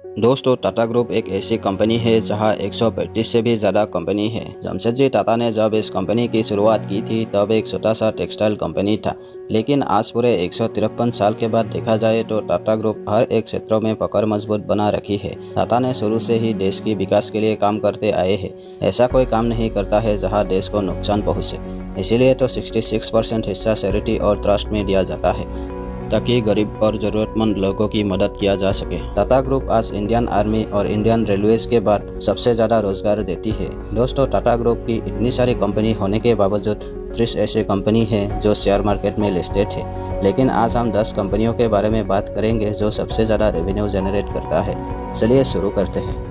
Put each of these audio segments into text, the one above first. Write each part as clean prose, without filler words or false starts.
दोस्तों, टाटा ग्रुप एक ऐसी कंपनी है जहां 135 से भी ज़्यादा कंपनी है। जमशेदजी टाटा ने जब इस कंपनी की शुरुआत की थी तब एक छोटा सा टेक्सटाइल कंपनी था, लेकिन आज पूरे 153 साल के बाद देखा जाए तो टाटा ग्रुप हर एक क्षेत्रों में पकड़ मजबूत बना रखी है। टाटा ने शुरू से ही देश की विकास के लिए काम करते आए हैं। ऐसा कोई काम नहीं करता है जहाँ देश को नुकसान पहुँचे। इसीलिए तो 66% हिस्सा चैरिटी और ट्रस्ट में दिया जाता है ताकि गरीब और ज़रूरतमंद लोगों की मदद किया जा सके। टाटा ग्रुप आज इंडियन आर्मी और इंडियन रेलवेज के बाद सबसे ज़्यादा रोजगार देती है। दोस्तों, टाटा ग्रुप की इतनी सारी कंपनी होने के बावजूद 30 ऐसे कंपनी हैं जो शेयर मार्केट में लिस्टेड है, लेकिन आज हम 10 कंपनियों के बारे में बात करेंगे जो सबसे ज़्यादा रेवेन्यू जनरेट करता है। चलिए शुरू करते हैं।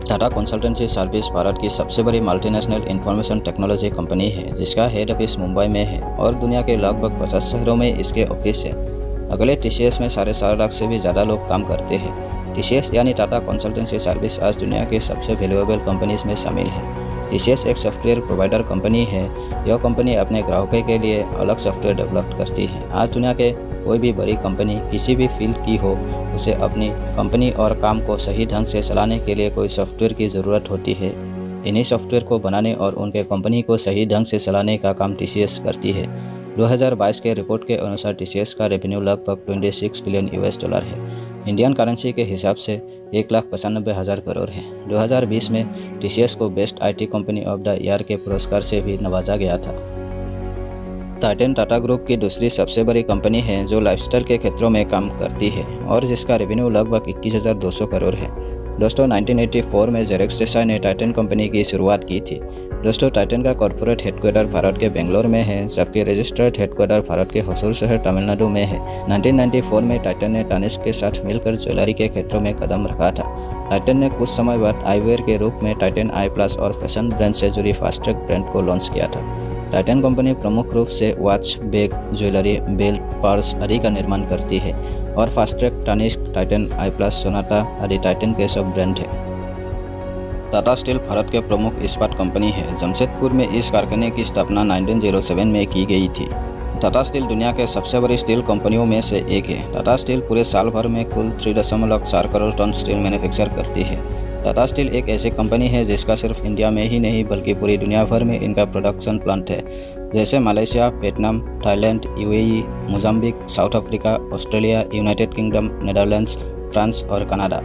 टाटा कंसल्टेंसी सर्विस भारत की सबसे बड़ी मल्टीनेशनल इंफॉर्मेशन टेक्नोलॉजी कंपनी है जिसका हेड ऑफिस मुंबई में है और दुनिया के लगभग 50 शहरों में इसके ऑफिस है। अगले टीसीएस में 4.5 लाख से भी ज़्यादा लोग काम करते हैं। टीसीएस यानी टाटा कंसल्टेंसी सर्विस आज दुनिया के सबसे वैल्यूएबल कंपनीज में शामिल है। टीसीएस एक सॉफ्टवेयर प्रोवाइडर कंपनी है। यह कंपनी अपने ग्राहकों के लिए अलग सॉफ्टवेयर डेवलप करती है। आज दुनिया के कोई भी बड़ी कंपनी किसी भी फील्ड की हो, उसे अपनी कंपनी और काम को सही ढंग से चलाने के लिए कोई सॉफ्टवेयर की ज़रूरत होती है। इन्हीं सॉफ्टवेयर को बनाने और उनके कंपनी को सही ढंग से चलाने का काम टीसीएस करती है। 2022 के रिपोर्ट के अनुसार टीसीएस का रेवेन्यू लगभग $26 बिलियन है। इंडियन करेंसी के हिसाब से 1,95,000 करोड़ है। 2020 में टीसीएस को best IT company of the year के पुरस्कार से भी नवाजा गया था। टाइटन टाटा ग्रुप की दूसरी सबसे बड़ी कंपनी है जो लाइफस्टाइल के क्षेत्रों में काम करती है और जिसका रेवेन्यू लगभग 21,200 करोड़ है। दोस्तों, 1984 में जेरेक्स देसाई ने टाइटन कंपनी की शुरुआत की थी। दोस्तों, टाइटन का कॉर्पोरेट हेडक्वार्टर भारत के बेंगलोर में है, जबकि रजिस्टर्ड हेडक्वार्टर भारत के होसूर शहर तमिलनाडु में है। 1994 में टाइटन ने टानिष्क के साथ मिलकर ज्वेलरी के क्षेत्रों में कदम रखा था। टाइटन ने कुछ समय बाद आईवेयर के रूप में टाइटन आई प्लस और फैशन ब्रांड से जुड़ी फास्ट्रैक ब्रांड को लॉन्च किया था। टाइटन कंपनी प्रमुख रूप से watch, bag, jewellery, belt, purse आदि का निर्माण करती है और फास्ट्रैक, टानिष्क, टाइटन आई प्लस, सोनाटा आदि टाइटन के सब ब्रांड है। टाटा स्टील भारत के प्रमुख इस्पात कंपनी है। जमशेदपुर में इस कारखाने की स्थापना 1907 में की गई थी। टाटा स्टील दुनिया के सबसे बड़ी स्टील कंपनियों में से एक है। टाटा स्टील पूरे साल भर में कुल 3.4 करोड़ टन स्टील मैन्युफैक्चर करती है। टाटा स्टील एक ऐसी कंपनी है जिसका सिर्फ इंडिया में ही नहीं बल्कि पूरी दुनिया भर में इनका प्रोडक्शन प्लांट है, जैसे Malaysia, Vietnam, Thailand, UAE, Mozambique, south Africa, Australia, United kingdom, Netherlands, France और कनाडा।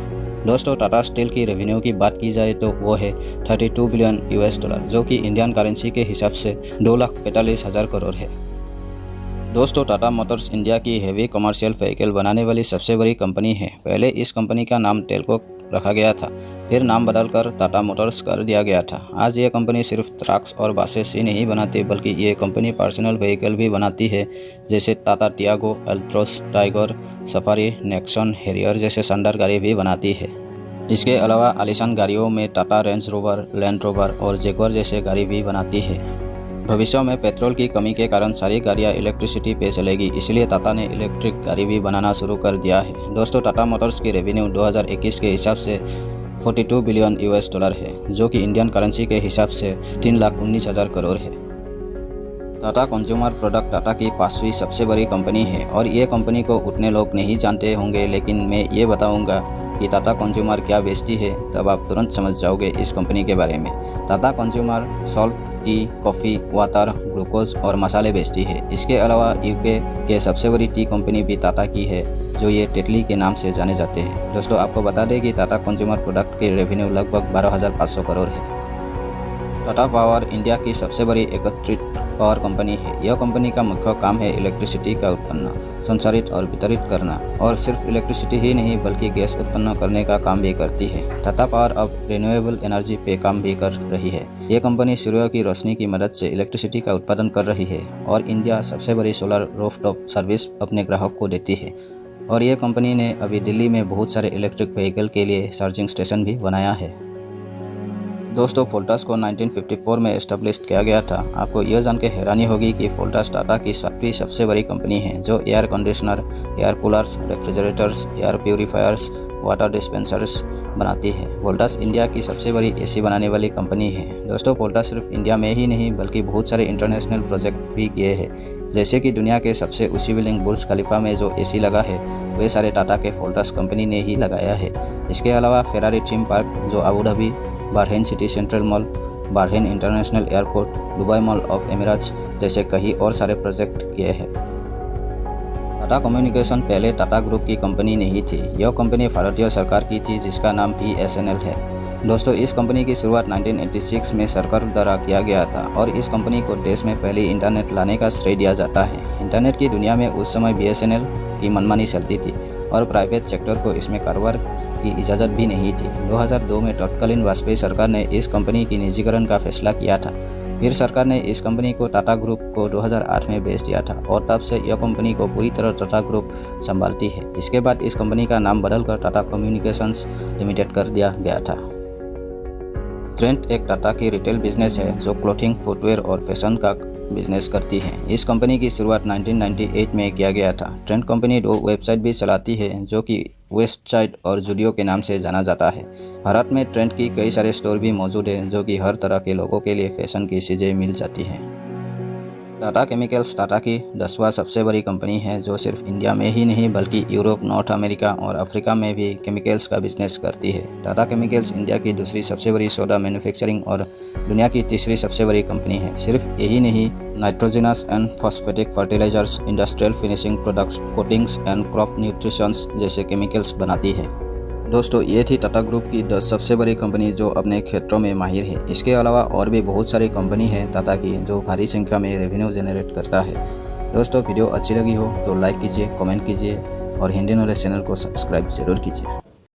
दोस्तों, टाटा स्टील की रेवेन्यू की बात की जाए तो वो है $32 बिलियन, जो कि इंडियन करेंसी के हिसाब से 2,45,000 करोड़ है। दोस्तों, टाटा मोटर्स इंडिया की हेवी कमर्शियल व्हीकल बनाने वाली सबसे बड़ी कंपनी है। पहले इस कंपनी का नाम टेल्को रखा गया था, फिर नाम बदलकर टाटा मोटर्स कर दिया गया था। आज ये कंपनी सिर्फ ट्रक्स और बसेस ही नहीं बनाती बल्कि ये कंपनी पर्सनल व्हीकल भी बनाती है, जैसे Tata Tiago, Altroz, tiger, safari, Nexon, Harrier जैसे शानदार गाड़ी भी बनाती है। इसके अलावा आलीशान गाड़ियों में Tata range rover, land rover और जैगुआर जैसे गाड़ी भी बनाती है। भविष्य में पेट्रोल की कमी के कारण सारी गाड़ियाँ इलेक्ट्रिसिटी पे चलेगी, इसलिए टाटा ने इलेक्ट्रिक गाड़ी भी बनाना शुरू कर दिया है। दोस्तों, टाटा मोटर्स की रेवेन्यू 2021 के हिसाब से $42 बिलियन है, जो कि इंडियन करेंसी के हिसाब से 3,19,000 करोड़ है। टाटा कंज्यूमर प्रोडक्ट टाटा की 5वीं सबसे बड़ी कंपनी है और ये कंपनी को उतने लोग नहीं जानते होंगे, लेकिन मैं ये बताऊंगा कि टाटा कंज्यूमर क्या बेचती है, तब आप तुरंत समझ जाओगे इस कंपनी के बारे में। Tata consumer salt, T, coffee, water, glucose और मसाले बेचती है। इसके अलावा यूके के सबसे बड़ी टी कंपनी भी टाटा की है, जो ये टेटली के नाम से जाने जाते हैं। दोस्तों, आपको बता दें कि टाटा कंज्यूमर प्रोडक्ट की रेवेन्यू लगभग 12,500 करोड़ है। टाटा पावर इंडिया की सबसे बड़ी एकत्रित पावर कंपनी है। यह कंपनी का मुख्य काम है इलेक्ट्रिसिटी का उत्पन्न, संचारित और वितरित करना, और सिर्फ इलेक्ट्रिसिटी ही नहीं बल्कि गैस उत्पन्न करने का काम भी करती है। टाटा पावर अब रिन्यूएबल एनर्जी पे काम भी कर रही है। ये कंपनी सूर्य की रोशनी की मदद से इलेक्ट्रिसिटी का उत्पादन कर रही है और इंडिया सबसे बड़ी सोलर रूफटॉप सर्विस अपने ग्राहक को देती है। और ये कंपनी ने अभी दिल्ली में बहुत सारे इलेक्ट्रिक व्हीकल के लिए चार्जिंग स्टेशन भी बनाया है। दोस्तों, वोल्टास को 1954 में एस्टेब्लिश किया गया था। आपको यह जान के हैरानी होगी कि वोल्टास टाटा की 7वीं सबसे बड़ी कंपनी है, जो air conditioner, air coolers, refrigerators, air purifiers, water dispensers बनाती है। वोल्टास इंडिया की सबसे बड़ी एसी बनाने वाली कंपनी है। दोस्तों, वोल्टास सिर्फ इंडिया में ही नहीं बल्कि बहुत सारे इंटरनेशनल प्रोजेक्ट भी किए हैं, जैसे कि दुनिया के सबसे ऊंची बिल्डिंग बुर्ज खलीफा में जो एसी लगा है वे सारे टाटा के फोल्टर्स कंपनी ने ही लगाया है। इसके अलावा फेरारी थीम पार्क जो Abu Dhabi, Bahrain city central mall, Bahrain international airport, Dubai mall of Emirates जैसे कई और सारे प्रोजेक्ट किए हैं। टाटा कम्युनिकेशन पहले टाटा ग्रुप की कंपनी नहीं थी। यह कंपनी भारतीय सरकार की थी जिसका नाम BSNL है। दोस्तों, इस कंपनी की शुरुआत 1986 में सरकार द्वारा किया गया था और इस कंपनी को देश में पहले इंटरनेट लाने का श्रेय दिया जाता है। इंटरनेट की दुनिया में उस समय BSNL की मनमानी चलती थी और प्राइवेट सेक्टर को इसमें कारोबार की इजाज़त भी नहीं थी। 2002 में तत्कालीन वाजपेयी सरकार ने इस कंपनी की निजीकरण का फैसला किया था। फिर सरकार ने इस कंपनी को टाटा ग्रुप को 2008 में बेच दिया था और तब से यह कंपनी को पूरी तरह टाटा ग्रुप संभालती है। इसके बाद इस कंपनी का नाम बदलकर टाटा कम्युनिकेशंस लिमिटेड कर दिया गया था। ट्रेंड एक टाटा की रिटेल बिजनेस है जो क्लोथिंग, फुटवेयर और फैशन का बिजनेस करती है। इस कंपनी की शुरुआत 1998 में किया गया था। ट्रेंड कंपनी 2 वेबसाइट भी चलाती है जो कि वेस्टसाइड और जूडियो के नाम से जाना जाता है। भारत में ट्रेंड की कई सारे स्टोर भी मौजूद हैं जो कि हर तरह के लोगों के लिए फैशन की चीज़ें मिल जाती हैं। टाटा केमिकल्स टाटा की 10वां सबसे बड़ी कंपनी है जो सिर्फ इंडिया में ही नहीं बल्कि यूरोप, नॉर्थ अमेरिका और अफ्रीका में भी केमिकल्स का बिजनेस करती है। टाटा केमिकल्स इंडिया की दूसरी सबसे बड़ी सोडा मैन्युफैक्चरिंग और दुनिया की तीसरी सबसे बड़ी कंपनी है। सिर्फ यही नहीं, nitrogenous and phosphatic fertilisers, industrial finishing products, coatings and crop nutritions जैसे केमिकल्स बनाती है। दोस्तों, ये थी टाटा ग्रुप की 10 सबसे बड़ी कंपनी जो अपने क्षेत्रों में माहिर है। इसके अलावा और भी बहुत सारी कंपनी है टाटा की जो भारी संख्या में रेवेन्यू जनरेट करता है। दोस्तों, वीडियो अच्छी लगी हो तो लाइक कीजिए, कमेंट कीजिए और हिंदी नॉलेज चैनल को सब्सक्राइब जरूर कीजिए।